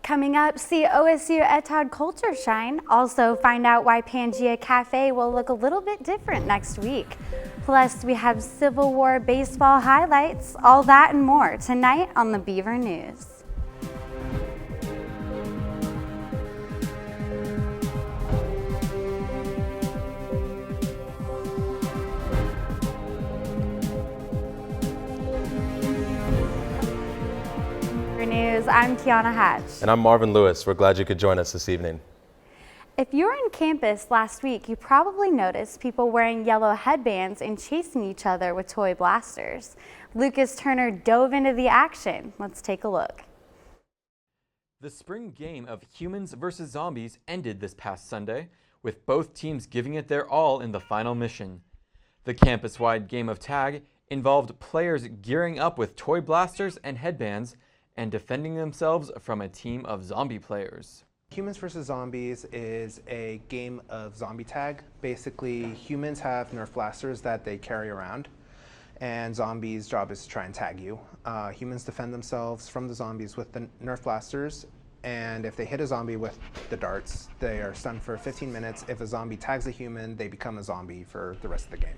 Coming up, see OSU Etod Culture Shine. Also find out why Pangea Cafe will look a little bit different next week. Plus, we have Civil War baseball highlights, all that and more tonight on the Beaver News. I'm Kiana Hatch. And I'm Marvin Lewis. We're glad you could join us this evening. If you were on campus last week, you probably noticed people wearing yellow headbands and chasing each other with toy blasters. Lucas Turner dove into the action. Let's take a look. The spring game of humans versus zombies ended this past Sunday, with both teams giving it their all in the final mission. The campus-wide game of tag involved players gearing up with toy blasters and headbands and defending themselves from a team of zombie players. Humans vs. Zombies is a game of zombie tag. Basically, humans have Nerf blasters that they carry around, and zombies' job is to try and tag you. Humans defend themselves from the zombies with the Nerf blasters, and if they hit a zombie with the darts, they are stunned for 15 minutes. If a zombie tags a human, they become a zombie for the rest of the game.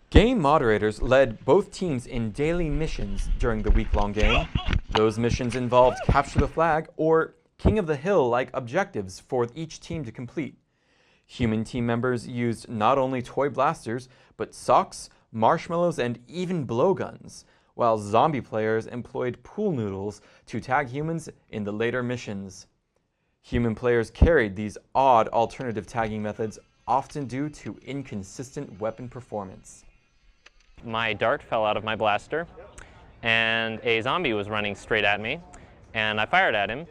Game moderators led both teams in daily missions during the week-long game. Those missions involved capture the flag or King of the Hill-like objectives for each team to complete. Human team members used not only toy blasters, but socks, marshmallows, and even blowguns, while zombie players employed pool noodles to tag humans in the later missions. Human players carried these odd alternative tagging methods, often due to inconsistent weapon performance. My dart fell out of my blaster, and a zombie was running straight at me, and I fired at him,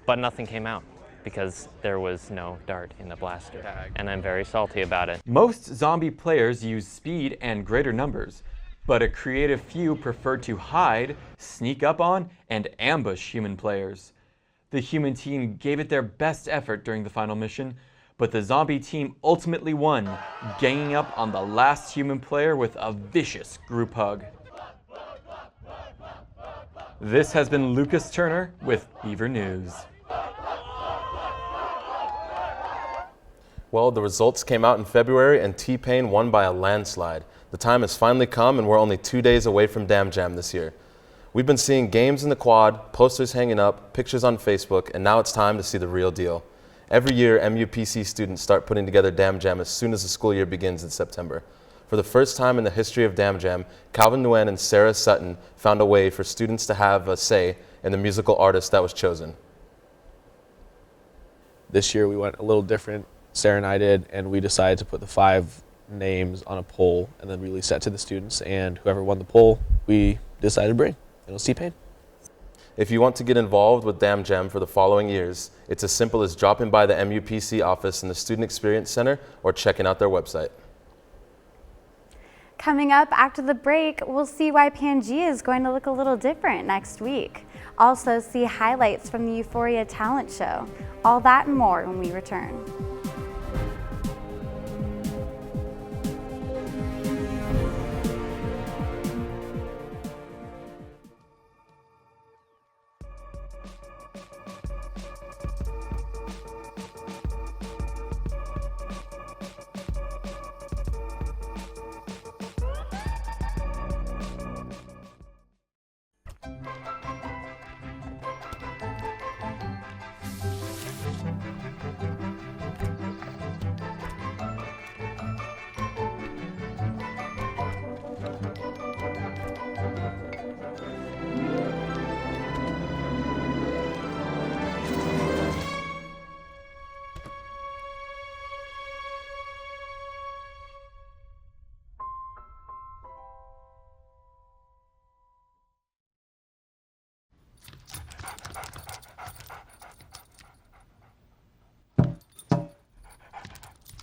but nothing came out because there was no dart in the blaster, and I'm very salty about it. Most zombie players use speed and greater numbers, but a creative few preferred to hide, sneak up on, and ambush human players. The human team gave it their best effort during the final mission, but the zombie team ultimately won, ganging up on the last human player with a vicious group hug. This has been Lucas Turner with Beaver News. Well, the results came out in February and T-Pain won by a landslide. The time has finally come and we're only 2 days away from Dam Jam this year. We've been seeing games in the quad, posters hanging up, pictures on Facebook, and now it's time to see the real deal. Every year, MUPC students start putting together Dam Jam as soon as the school year begins in September. For the first time in the history of Dam Jam, Calvin Nguyen and Sarah Sutton found a way for students to have a say in the musical artist that was chosen. This year we went a little different, Sarah and I did, and we decided to put the 5 names on a poll and then release that to the students, and whoever won the poll, we decided to bring. It was T-Pain. If you want to get involved with Dam Jam for the following years, it's as simple as dropping by the MUPC office in the Student Experience Center or checking out their website. Coming up after the break, we'll see why Pangea is going to look a little different next week. Also see highlights from the Euphoria Talent Show. All that and more when we return.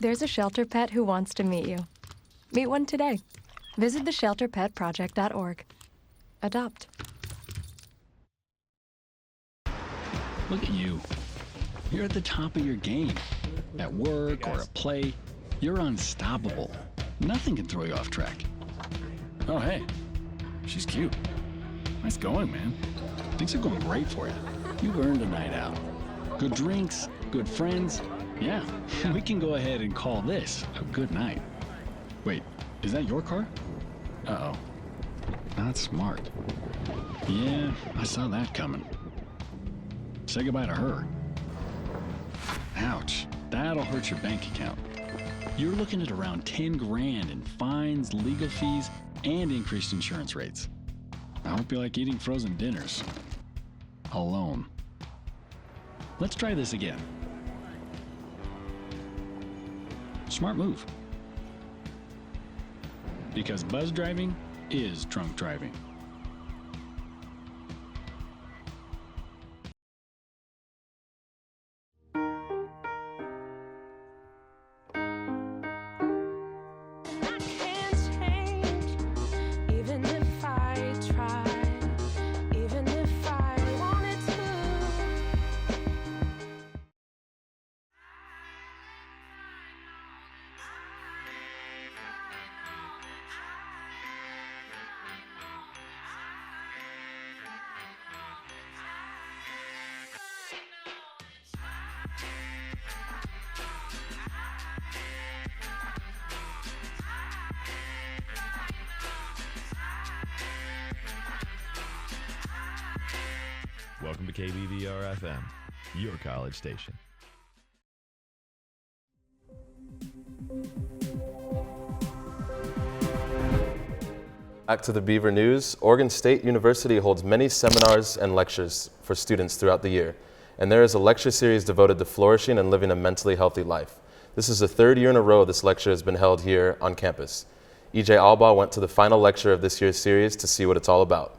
There's a shelter pet who wants to meet you. Meet one today. Visit theshelterpetproject.org. Adopt. Look at you. You're at the top of your game. At work or at play, you're unstoppable. Nothing can throw you off track. Oh, hey, she's cute. Nice going, man. Things are going great for you. You've earned a night out. Good drinks, good friends. Yeah, we can go ahead and call this a good night. Wait, is that your car? Uh-oh. Not smart. Yeah, I saw that coming. Say goodbye to her. Ouch, that'll hurt your bank account. You're looking at around 10 grand in fines, legal fees, and increased insurance rates. I hope you like eating frozen dinners. Alone. Let's try this again. Smart move. Because buzz driving is drunk driving. Welcome to KBVR FM, your college station. Back to the Beaver News. Oregon State University holds many seminars and lectures for students throughout the year, and there is a lecture series devoted to flourishing and living a mentally healthy life. This is the third year in a row this lecture has been held here on campus. EJ Alba went to the final lecture of this year's series to see what it's all about.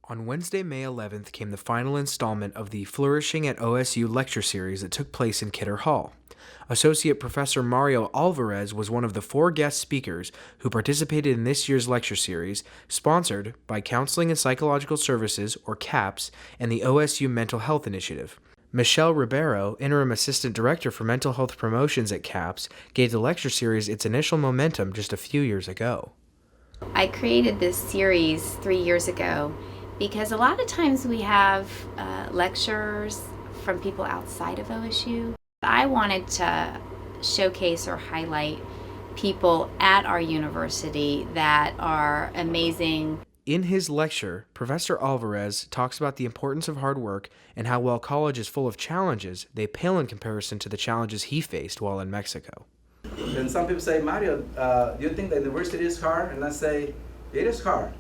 On Wednesday, May 11th, came the final installment of the Flourishing at OSU lecture series that took place in Kidder Hall. Associate Professor Mario Alvarez was one of the 4 guest speakers who participated in this year's lecture series, sponsored by Counseling and Psychological Services, or CAPS, and the OSU Mental Health Initiative. Michelle Ribeiro, Interim Assistant Director for Mental Health Promotions at CAPS, gave the lecture series its initial momentum just a few years ago. I created this series 3 years ago because a lot of times we have lectures from people outside of OSU. I wanted to showcase or highlight people at our university that are amazing. In his lecture, Professor Alvarez talks about the importance of hard work and how while college is full of challenges, they pale in comparison to the challenges he faced while in Mexico. And some people say, Mario, do you think the university is hard? And I say, it is hard.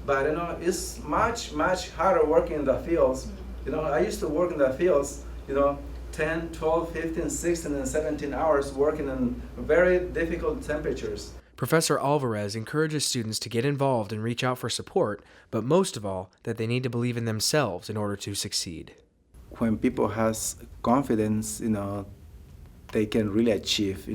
But it's much, much harder working in the fields. I used to work in the fields, 10, 12, 15, 16, and 17 hours working in very difficult temperatures. Professor Alvarez encourages students to get involved and reach out for support, but most of all, that they need to believe in themselves in order to succeed. When people has confidence, they can really achieve,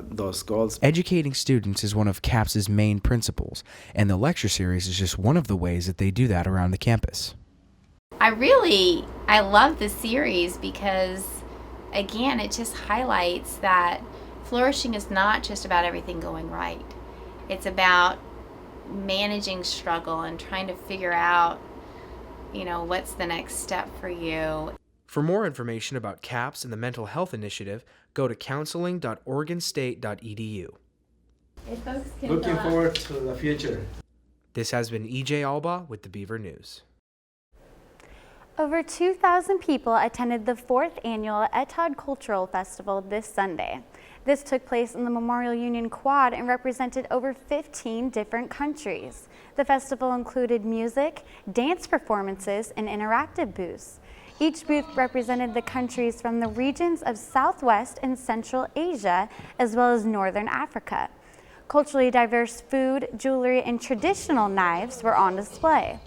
those goals. Educating students is one of CAPS's main principles, and the lecture series is just one of the ways that they do that around the campus. I love this series because, again, it just highlights that flourishing is not just about everything going right. It's about managing struggle and trying to figure out, what's the next step for you. For more information about CAPS and the Mental Health Initiative, go to counseling.oregonstate.edu. Looking forward to the future. This has been EJ Alba with the Beaver News. Over 2,000 people attended the 4th annual Etod Cultural Festival this Sunday. This took place in the Memorial Union Quad and represented over 15 different countries. The festival included music, dance performances, and interactive booths. Each booth represented the countries from the regions of Southwest and Central Asia, as well as Northern Africa. Culturally diverse food, jewelry, and traditional knives were on display.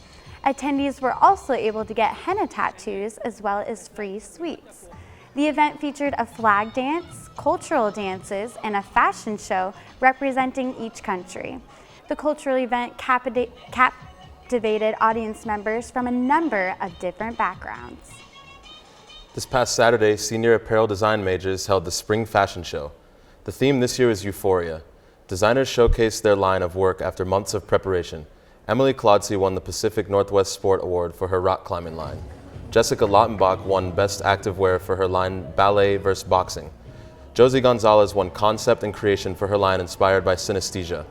Attendees were also able to get henna tattoos as well as free sweets. The event featured a flag dance, cultural dances, and a fashion show representing each country. The cultural event captivated audience members from a number of different backgrounds. This past Saturday, senior apparel design majors held the Spring Fashion Show. The theme this year is Euphoria. Designers showcased their line of work after months of preparation. Emily Klodsey won the Pacific Northwest Sport Award for her rock climbing line. Jessica Lautenbach won Best Activewear for her line Ballet vs. Boxing. Josie Gonzalez won Concept and Creation for her line Inspired by Synesthesia.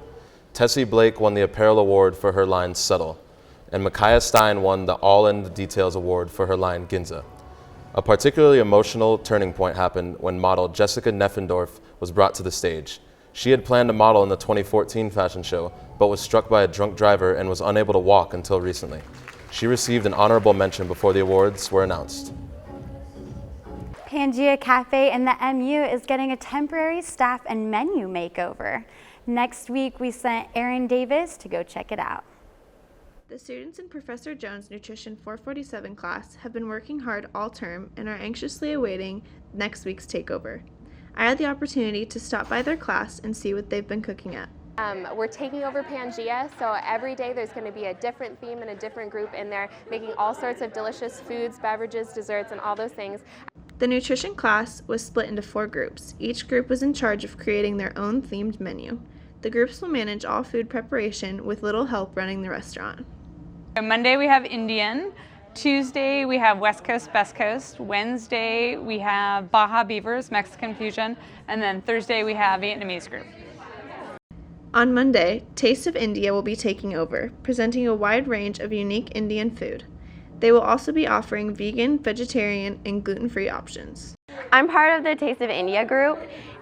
Tessie Blake won the Apparel Award for her line Subtle. And Micaiah Stein won the All in the Details Award for her line Ginza. A particularly emotional turning point happened when model Jessica Neffendorf was brought to the stage. She had planned to model in the 2014 fashion show, but was struck by a drunk driver and was unable to walk until recently. She received an honorable mention before the awards were announced. Pangea Cafe in the MU is getting a temporary staff and menu makeover. Next week, we sent Aaron Davis to go check it out. The students in Professor Jones' Nutrition 447 class have been working hard all term and are anxiously awaiting next week's takeover. I had the opportunity to stop by their class and see what they've been cooking at. We're taking over Pangea, so every day there's going to be a different theme and a different group in there, making all sorts of delicious foods, beverages, desserts, and all those things. The nutrition class was split into 4 groups. Each group was in charge of creating their own themed menu. The groups will manage all food preparation with little help running the restaurant. Monday we have Indian. Tuesday we have West Coast, Best Coast. Wednesday we have Baja Beavers, Mexican fusion. And then Thursday we have Vietnamese group. On Monday, Taste of India will be taking over, presenting a wide range of unique Indian food. They will also be offering vegan, vegetarian, and gluten-free options. I'm part of the Taste of India group,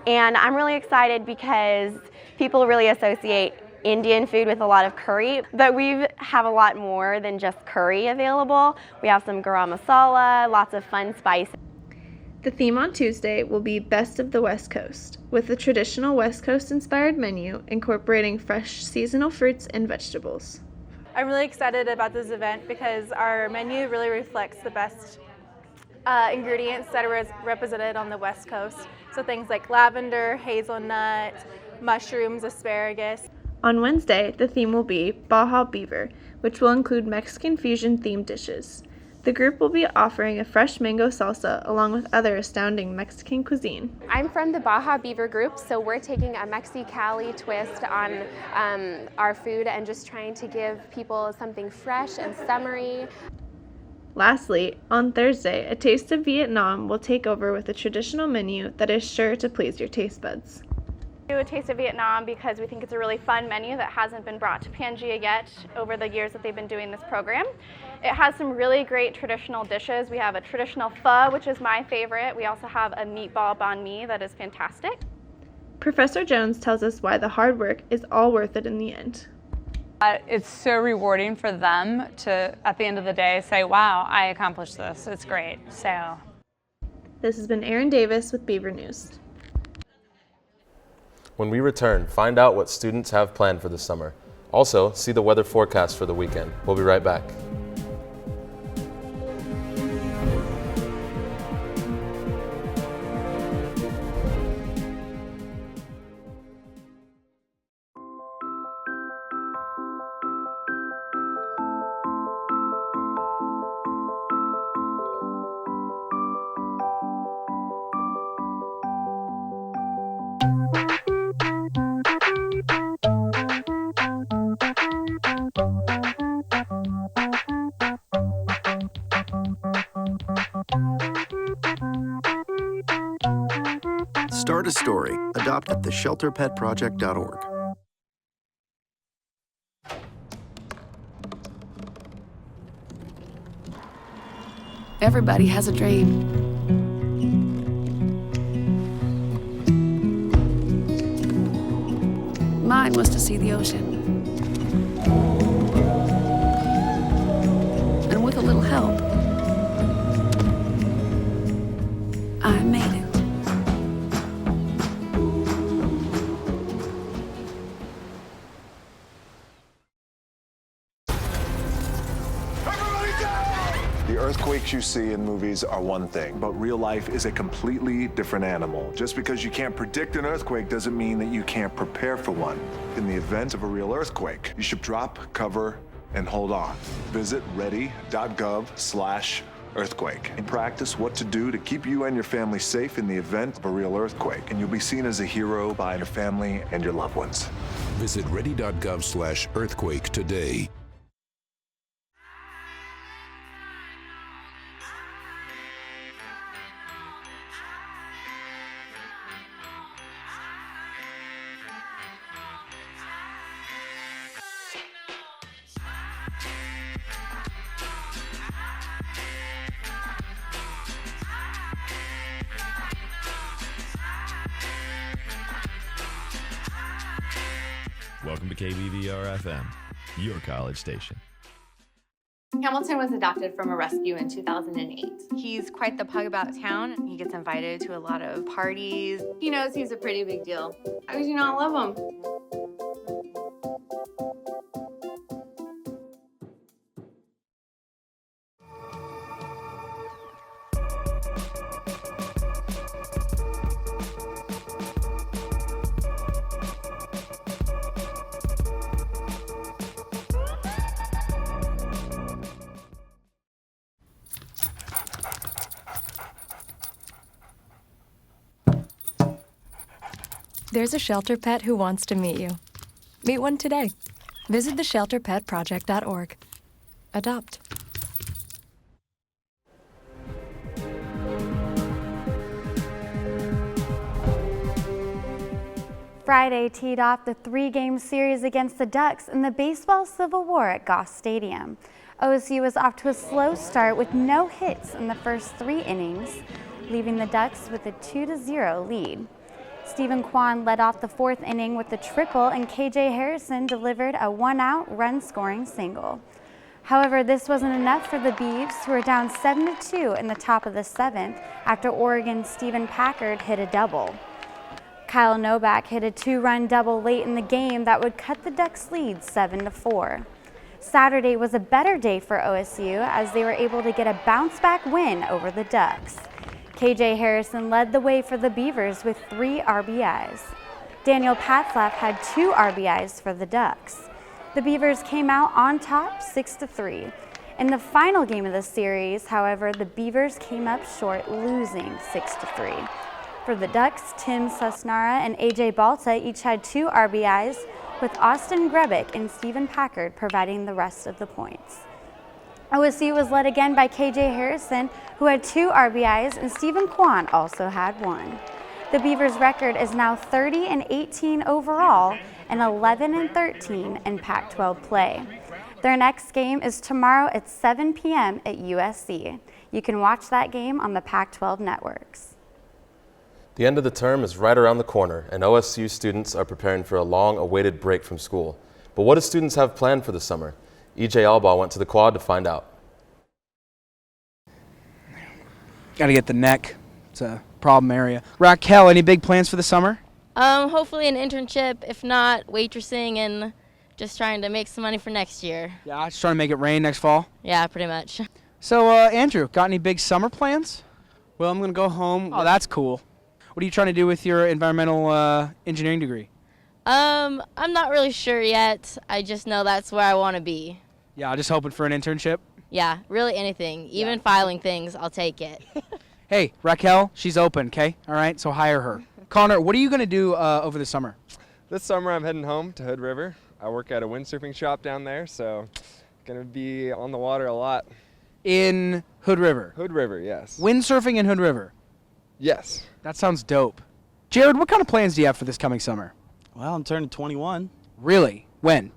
and I'm really excited because people really associate Indian food with a lot of curry, but we have a lot more than just curry available. We have some garam masala, lots of fun spices. The theme on Tuesday will be Best of the West Coast, with a traditional West Coast-inspired menu incorporating fresh seasonal fruits and vegetables. I'm really excited about this event because our menu really reflects the best ingredients that are represented on the West Coast. So things like lavender, hazelnut, mushrooms, asparagus. On Wednesday, the theme will be Baja Beaver, which will include Mexican fusion-themed dishes. The group will be offering a fresh mango salsa along with other astounding Mexican cuisine. I'm from the Baja Beaver group, so we're taking a Mexicali twist on our food and just trying to give people something fresh and summery. Lastly, on Thursday, a Taste of Vietnam will take over with a traditional menu that is sure to please your taste buds. Do a Taste of Vietnam because we think it's a really fun menu that hasn't been brought to Pangea yet over the years that they've been doing this program. It has some really great traditional dishes. We have a traditional pho, which is my favorite. We also have a meatball banh mi that is fantastic. Professor Jones tells us why the hard work is all worth it in the end. It's so rewarding for them to, at the end of the day, say, wow, I accomplished this. It's great. So, this has been Aaron Davis with Beaver News. When we return, find out what students have planned for the summer. Also, see the weather forecast for the weekend. We'll be right back. Start a story. Adopt at theshelterpetproject.org. Everybody has a dream. Mine was to see the ocean. And with a little help, I made it. The earthquakes you see in movies are one thing, but real life is a completely different animal. Just because you can't predict an earthquake doesn't mean that you can't prepare for one. In the event of a real earthquake, you should drop, cover, and hold on. Visit ready.gov/earthquake and practice what to do to keep you and your family safe in the event of a real earthquake. And you'll be seen as a hero by your family and your loved ones. Visit ready.gov/earthquake today. Welcome to KBVR FM, your college station. Hamilton was adopted from a rescue in 2008. He's quite the pug about town. He gets invited to a lot of parties. He knows he's a pretty big deal. How could you not love him? There's a shelter pet who wants to meet you. Meet one today. Visit theshelterpetproject.org. Adopt. Friday teed off the 3-game series against the Ducks in the baseball civil war at Goss Stadium. OSU was off to a slow start with no hits in the first 3 innings, leaving the Ducks with a 2-0 lead. Stephen Kwan led off the 4th inning with a triple, and KJ Harrison delivered a 1-out run-scoring single. However, this wasn't enough for the Beavs, who were down 7-2 in the top of the 7th after Oregon's Stephen Packard hit a double. Kyle Novak hit a 2-run double late in the game that would cut the Ducks' lead 7-4. Saturday was a better day for OSU as they were able to get a bounce-back win over the Ducks. KJ Harrison led the way for the Beavers with 3 RBIs. Daniel Patzlaff had 2 RBIs for the Ducks. The Beavers came out on top 6-3. In the final game of the series, however, the Beavers came up short, losing 6-3. For the Ducks, Tim Susnara and AJ Balta each had 2 RBIs, with Austin Grebick and Stephen Packard providing the rest of the points. OSU was led again by KJ Harrison, who had 2 RBIs, and Stephen Kwan also had 1. The Beavers' record is now 30-18 overall and 11-13 in Pac-12 play. Their next game is tomorrow at 7 p.m. at USC. You can watch that game on the Pac-12 networks. The end of the term is right around the corner, and OSU students are preparing for a long-awaited break from school. But what do students have planned for the summer? EJ Albaugh went to the quad to find out. Got to get the neck. It's a problem area. Raquel, any big plans for the summer? Hopefully an internship. If not, waitressing and just trying to make some money for next year. Yeah, just trying to make it rain next fall. Yeah, pretty much. So, Andrew, got any big summer plans? Well, I'm going to go home. Oh, that's cool. What are you trying to do with your environmental engineering degree? I'm not really sure yet. I just know that's where I want to be. Yeah, just hoping for an internship. Yeah, really anything. Even filing things, I'll take it. Hey, Raquel, she's open, okay? All right, so hire her. Connor, what are you going to do over the summer? This summer I'm heading home to Hood River. I work at a windsurfing shop down there, so going to be on the water a lot. In Hood River? Hood River, yes. Windsurfing in Hood River? Yes. That sounds dope. Jared, what kind of plans do you have for this coming summer? Well, I'm turning 21. Really? When?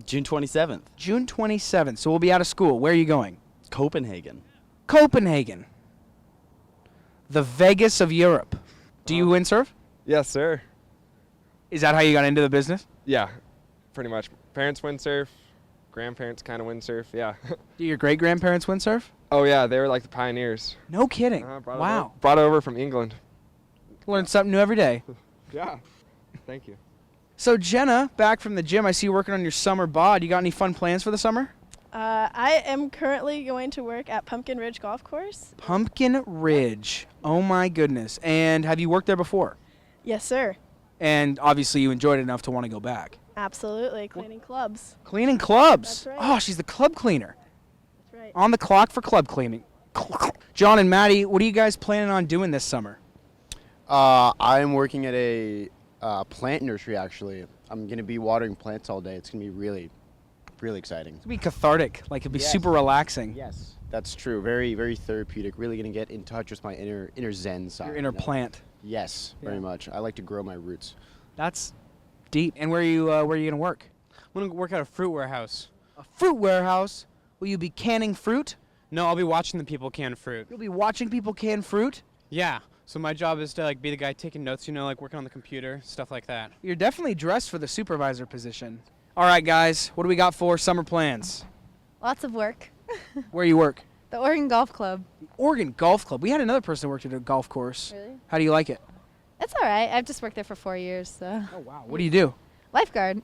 June 27th. June 27th. So we'll be out of school. Where are you going? Copenhagen. Copenhagen. The Vegas of Europe. Do you windsurf? Yes, sir. Is that how you got into the business? Yeah, pretty much. Parents windsurf, grandparents kind of windsurf, yeah. Do your great-grandparents windsurf? Oh, yeah, they were like the pioneers. No kidding. Wow. Brought over from England. Learn something new every day. Yeah. Thank you. So Jenna, back from the gym, I see you working on your summer bod. You got any fun plans for the summer? I am currently going to work at Pumpkin Ridge Golf Course. Pumpkin Ridge. Oh my goodness. And have you worked there before? Yes, sir. And obviously you enjoyed it enough to want to go back. Absolutely. Cleaning clubs. Cleaning clubs. That's right. Oh, she's the club cleaner. That's right. On the clock for club cleaning. John and Maddie, what are you guys planning on doing this summer? I'm working at a plant nursery, actually. I'm going to be watering plants all day. It's going to be really, really exciting. It's going to be cathartic. Like, it'll be super relaxing. Yes, that's true. Very, very therapeutic. Really going to get in touch with my inner zen side. Your inner plant. Yes, very much. I like to grow my roots. That's deep. And where are you going to work? I'm going to work at a fruit warehouse. A fruit warehouse? Will you be canning fruit? No, I'll be watching the people can fruit. You'll be watching people can fruit? Yeah. So my job is to like be the guy taking notes, you know, like working on the computer, stuff like that. You're definitely dressed for the supervisor position. All right, guys, what do we got for summer plans? Lots of work. Where you work? The Oregon Golf Club. Oregon Golf Club. We had another person who worked at a golf course. Really? How do you like it? It's all right. I've just worked there for 4 years, so. Oh, wow. What do you do? Lifeguard.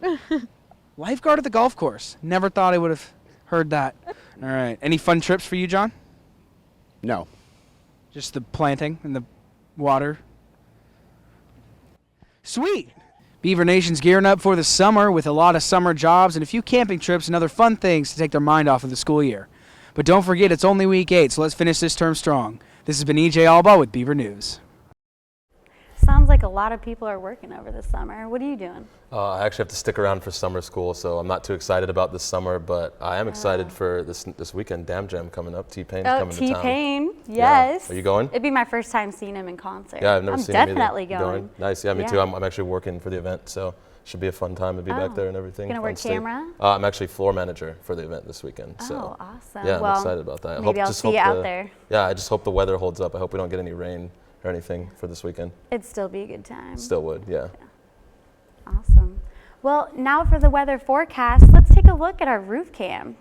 Lifeguard at the golf course. Never thought I would have heard that. All right. Any fun trips for you, John? No. Just the planting and the water. Sweet. Beaver Nation's gearing up for the summer with a lot of summer jobs and a few camping trips and other fun things to take their mind off of the school year. But don't forget, it's only week 8, so let's finish this term strong. This has been EJ Alba with Beaver News. Sounds like a lot of people are working over the summer. What are you doing? I actually have to stick around for summer school, so I'm not too excited about this summer, but I am excited for this weekend, Dam Jam coming up. T-Pain's coming to town. T-Pain, yes. Yeah. Are you going? It'd be my first time seeing him in concert. Yeah, I've never seen him either. I'm definitely You going. Nice, yeah, me too. I'm actually working for the event, so should be a fun time to be back there and everything. Gonna work Fun state. camera? I'm actually floor manager for the event this weekend. So awesome. yeah, I'm well, excited about that. Maybe I'll see you out there. Yeah, I just hope the weather holds up. I hope we don't get any rain or anything for this weekend. It'd still be a good time. Still would, yeah. Awesome. Well, now for the weather forecast, let's take a look at our roof cam.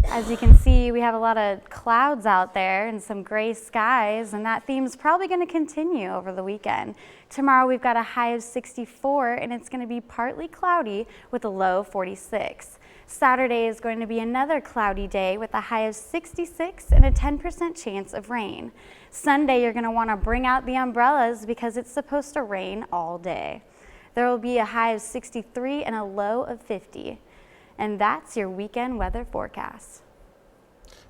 As you can see, we have a lot of clouds out there and some gray skies, and that theme's probably going to continue over the weekend. Tomorrow we've got a high of 64, and it's going to be partly cloudy with a low 46. Saturday is going to be another cloudy day with a high of 66 and a 10% chance of rain. Sunday, you're going to want to bring out the umbrellas because it's supposed to rain all day. There will be a high of 63 and a low of 50. And that's your weekend weather forecast.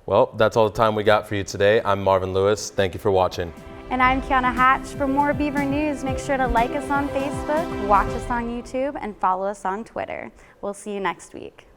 Well, that's all the time we got for you today. I'm Marvin Lewis. Thank you for watching. And I'm Kiana Hatch. For more Beaver News, make sure to like us on Facebook, watch us on YouTube, and follow us on Twitter. We'll see you next week.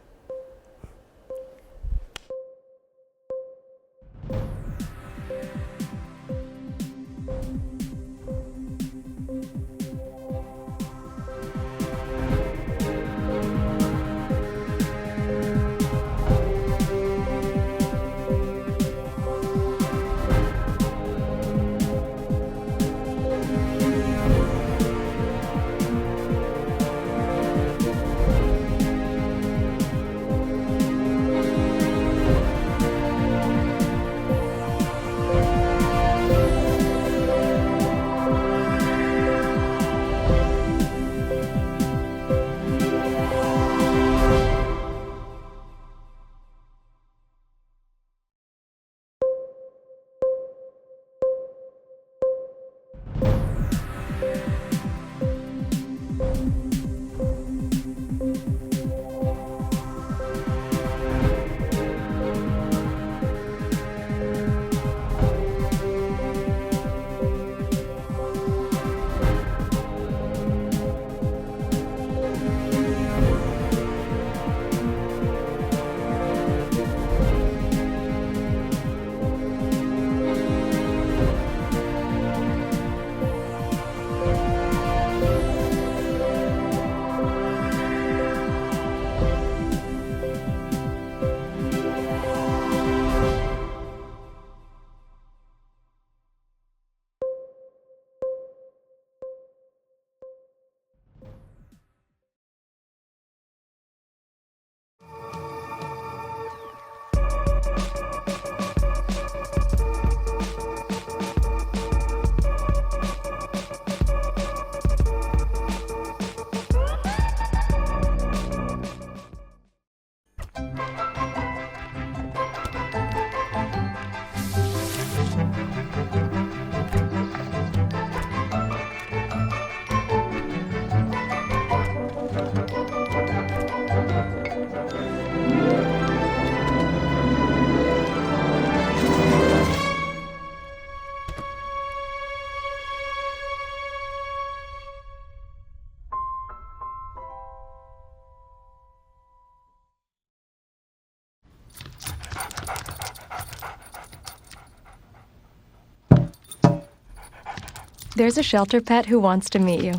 There's a shelter pet who wants to meet you.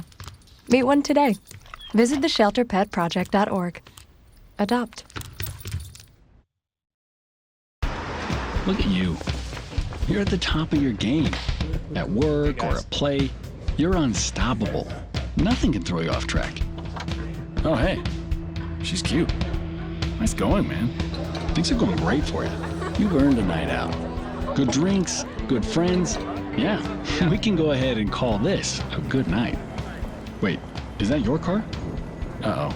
Meet one today. Visit theshelterpetproject.org. Adopt. Look at you. You're at the top of your game. At work or at play, you're unstoppable. Nothing can throw you off track. Oh, hey, she's cute. Nice going, man. Things are going great for you. You've earned a night out. Good drinks, good friends. Yeah, we can go ahead and call this a good night. Wait, is that your car? Uh-oh.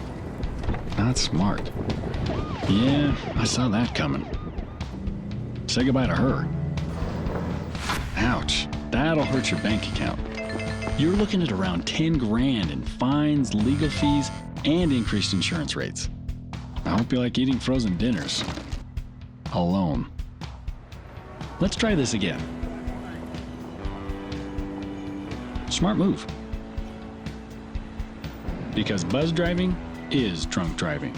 Not smart. Yeah, I saw that coming. Say goodbye to her. Ouch, that'll hurt your bank account. You're looking at around 10 grand in fines, legal fees, and increased insurance rates. I hope you like eating frozen dinners. Alone. Let's try this again. Smart move. Because buzz driving is drunk driving.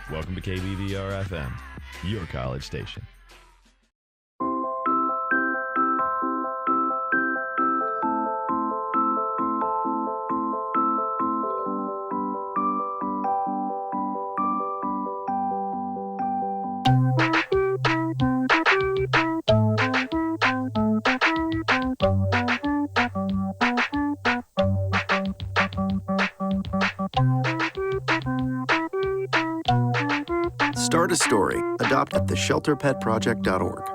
Welcome to KBVR FM, your college station. Start a story. Adopt at theshelterpetproject.org.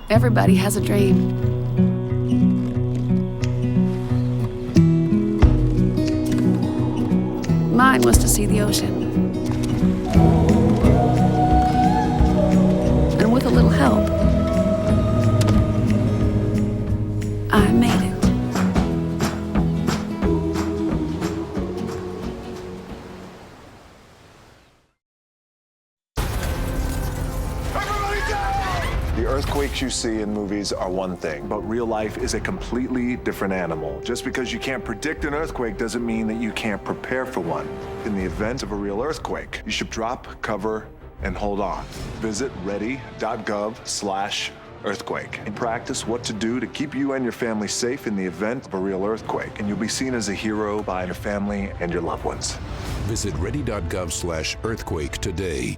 Everybody has a dream. Mine was to see the ocean. And with a little help, I made it. The earthquakes you see in movies are one thing, but real life is a completely different animal. Just because you can't predict an earthquake doesn't mean that you can't prepare for one. In the event of a real earthquake, you should drop, cover, and hold on. Visit ready.gov/earthquake and practice what to do to keep you and your family safe in the event of a real earthquake. And you'll be seen as a hero by your family and your loved ones. Visit ready.gov/earthquake today.